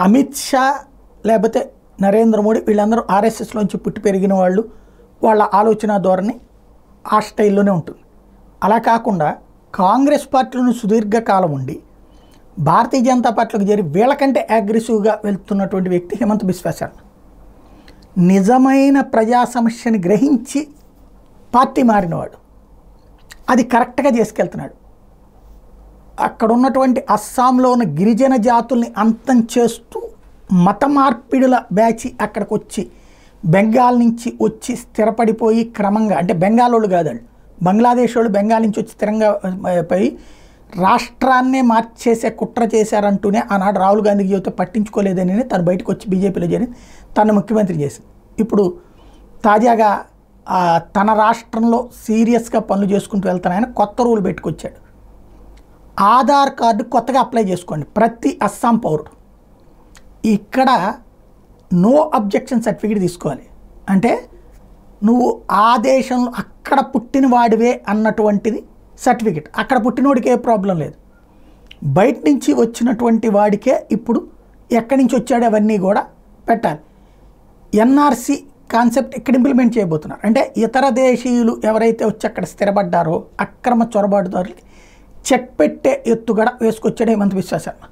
అమిత్ షా లేకపోతే నరేంద్ర మోడీ వీళ్ళందరూ ఆర్ఎస్ఎస్లోంచి పుట్టి పెరిగిన వాళ్ళు, వాళ్ళ ఆలోచన ధోరణి ఆ స్టైల్లోనే ఉంటుంది. అలా కాకుండా కాంగ్రెస్ పార్టీలను సుదీర్ఘకాలం ఉండి భారతీయ జనతా పార్టీలకు చేరి వీళ్ళకంటే అగ్రెసివ్గా వెళ్తున్నటువంటి వ్యక్తి హిమంత్ బిశ్వా శర్మ. నిజమైన ప్రజా సమస్యని గ్రహించి పార్టీ మారినవాడు, అది కరెక్ట్గా చేసుకెళ్తున్నాడు. అక్కడ ఉన్నటువంటి అస్సాంలో ఉన్న గిరిజన జాతుల్ని అంతం చేస్తూ మత మార్పిడుల బ్యాచి అక్కడికి వచ్చి బెంగాల్ నుంచి వచ్చి స్థిరపడిపోయి క్రమంగా, అంటే బెంగాల్ వాళ్ళు కాదు, బంగ్లాదేశ్ వాళ్ళు బెంగాల్ నుంచి వచ్చి స్థిరంగా పోయి రాష్ట్రాన్నే మార్చేసే కుట్ర చేశారంటూనే ఆనాడు రాహుల్ గాంధీకి చెబితే పట్టించుకోలేదని తను బయటకు వచ్చి బీజేపీలో చేరి తను ముఖ్యమంత్రి చేసింది. ఇప్పుడు తాజాగా తన రాష్ట్రంలో సీరియస్గా పనులు చేసుకుంటూ వెళ్తానని కొత్త రూల్ పెట్టుకొచ్చాడు. ఆధార్ కార్డు కొత్తగా అప్లై చేసుకోండి ప్రతి అస్సాం పౌరుడు. ఇక్కడ నో అబ్జెక్షన్ సర్టిఫికేట్ తీసుకోవాలి. అంటే నువ్వు ఆ దేశంలో అక్కడ పుట్టిన వాడివే అన్నటువంటిది సర్టిఫికేట్. అక్కడ పుట్టినోడికి ఏ ప్రాబ్లం లేదు. బయట నుంచి వచ్చినటువంటి వాడికే ఇప్పుడు ఎక్కడి నుంచి వచ్చాడు అవన్నీ కూడా పెట్టాలి. ఎన్ఆర్సి కాన్సెప్ట్ ఇక్కడ ఇంప్లిమెంట్ చేయబోతున్నారు. అంటే ఇతర దేశీయులు ఎవరైతే వచ్చి అక్కడ స్థిరపడ్డారో అక్రమ చొరబాటుదారులకి చెక్ పెట్టే ఎత్తుగడ వేసుకొచ్చాడు హిమంత్ బిశ్వా శర్మ.